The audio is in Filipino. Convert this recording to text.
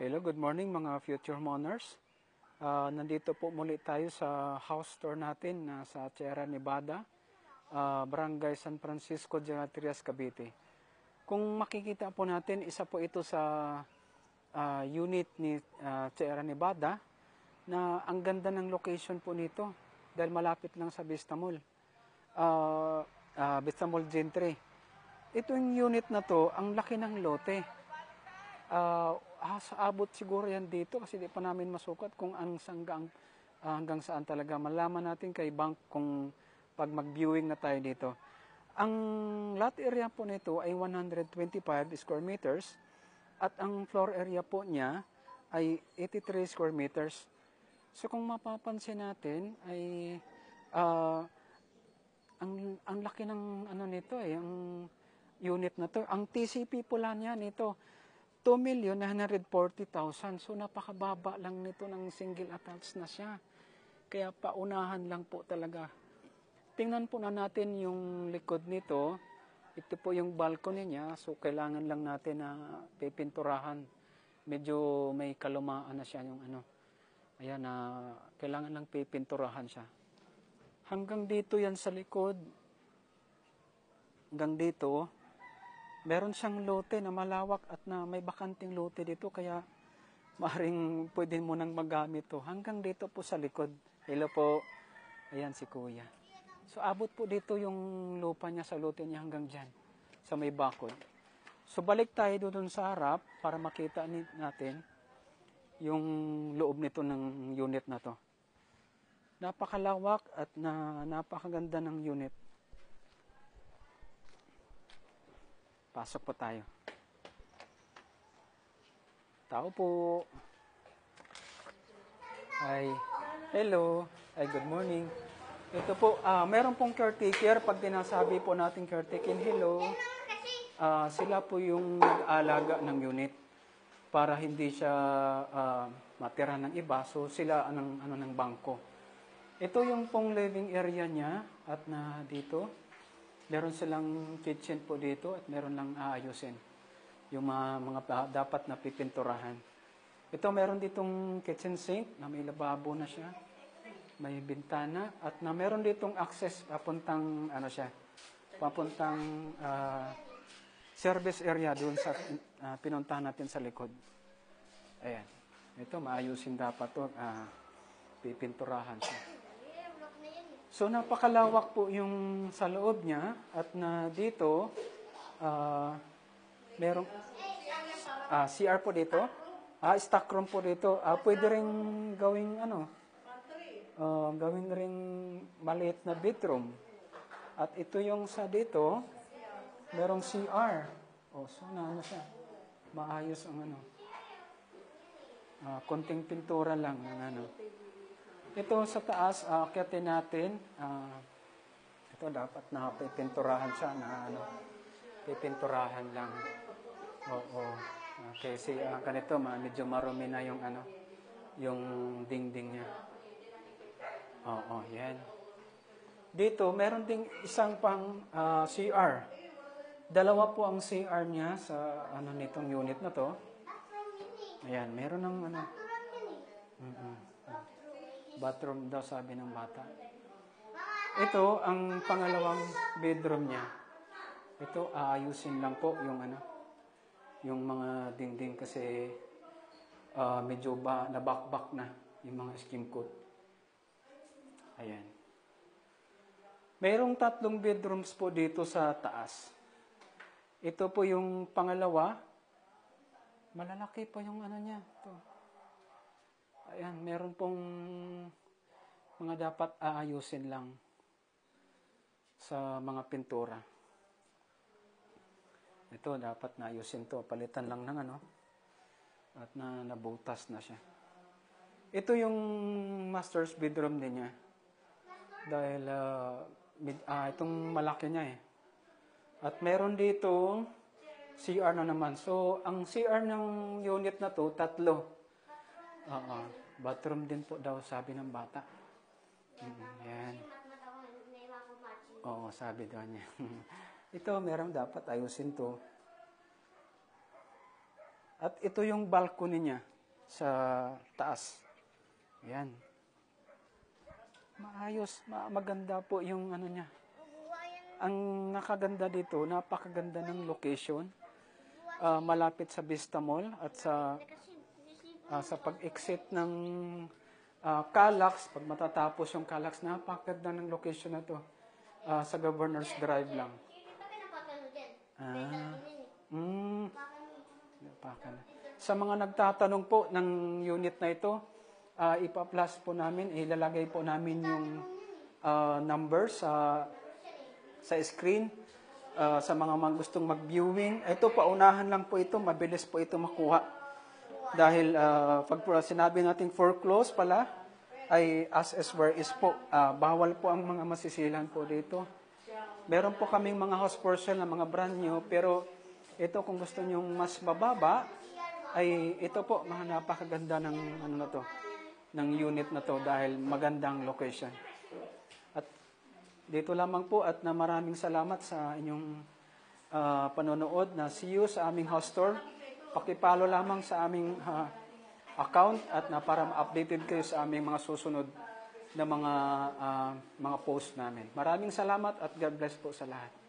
Hello, good morning mga future homeowners. Nandito po muli tayo sa house tour natin sa Sierra Nevada, Barangay San Francisco, Trias, Cavite. Kung makikita po natin, isa po ito sa unit ni Sierra Nevada na ang ganda ng location po nito dahil malapit lang sa Vista Mall. Vista Mall Gentry. Ito yung unit na to, ang laki ng lote. Abot siguro yan dito kasi di pa namin masukat kung hanggang saan talaga. Malaman natin kay Bank kung pag mag-viewing na tayo dito. Ang lot area po nito ay 125 square meters at ang floor area po niya ay 83 square meters. So kung mapapansin natin ay ang laki ng nito ang unit na to. Ang TCP pula niya nito 2,940,000. So napakababa lang nito ng single attached na siya. Kaya paunahan lang po talaga. Tingnan po na natin yung likod nito. Ito po yung balcony niya. So kailangan lang natin na pipinturahan. Medyo may kalumaan na siya yung Ayan kailangan lang pipinturahan siya. Hanggang dito yan sa likod. Hanggang dito. Meron siyang lote na malawak at na may bakanting lote dito kaya maaaring pwede mo nang magamit to. Hanggang dito po sa likod. Hello po. Ayan si Kuya. So abot po dito yung lupa niya sa lote niya hanggang dyan. Sa may bakod. So balik tayo doon sa harap para makita natin yung loob nito ng unit na to. Napakalawak at napakaganda ng unit. Pasok po tayo. Tao po. Hi. Hello. Hi, good morning. Ito po, meron pong caretaker. Pag dinasabi po natin caretaker, hello. Sila po yung nag-aalaga ng unit para hindi siya matira ng iba. So sila ng bangko. Ito yung pong living area niya at dito. Meron silang kitchen po dito at meron lang aayusin yung mga dapat na pipinturahan. Ito meron ditong kitchen sink na may lababo na siya. May bintana at meron ditong access papuntang service area doon sa pinuntahan natin sa likod. Ayan. Ito maayusin dapat to, pipinturahan siya. So napakalawak po yung sa loob niya at dito merong CR po dito. Stock room po dito. Pwede ring gawing gawin ring maliit na bedroom. At ito yung sa dito, merong CR. So siya. Maayos ang konting pintura lang ng Ito sa taas, akyatin natin. Ito dapat na pipinturahan siya pipinturahan lang. Oo. Kasi ganito, medyo marumi na yung yung dingding niya. Oo, yan. Dito, meron ding isang pang CR. Dalawa po ang CR niya sa nitong unit na to. Ayan, meron ng bathroom daw sabi ng bata. Ito ang pangalawang bedroom niya. Ito aayusin lang po yung mga dingding kasi medyo nabakbak na yung mga skim coat. Ayan. Mayroong 3 bedrooms po dito sa taas. Ito po yung pangalawa. Malalaki pa yung niya. Ito. Ayan, meron pong mga dapat aayusin lang sa mga pintura. Ito, dapat naayusin to. Palitan lang ng at nabutas na siya. Ito yung master's bedroom din niya. Dahil itong malaki niya At meron dito CR na naman. So, ang CR ng unit na to, 3. Bathroom din po daw, sabi ng bata. Yan. Oo, sabi daw niya. Ito, meron dapat ayusin to. At ito yung balcony niya. sa taas. Yan. Maayos, maganda po yung ano niya. Ang nakaganda dito, napakaganda ng location. Malapit sa Vista Mall at sa pag-exit ng Calax, pag matatapos yung Calax, napakaganda ng location na to. Sa Governor's Drive lang. Sa mga nagtatanong po ng unit na ito, ipa-plus po namin, ilalagay po namin yung number sa screen. Sa mga gustong mag-viewing, ito paunahan lang po ito, mabilis po ito makuha. Dahil pag sinabi natin foreclose pala, ay as is where is po. Bawal po ang mga masisilan po dito. Meron po kaming mga house for sale na mga brand new, pero ito kung gusto nyo mas mababa, ay ito po, napakaganda ng ano na to, ng unit na to dahil magandang location. At dito lamang po at na maraming salamat sa inyong panonood na see you sa aming house tour. Pakipalo lamang sa aming account at para ma-updated kayo sa aming mga susunod na mga post namin. Maraming salamat at God bless po sa lahat.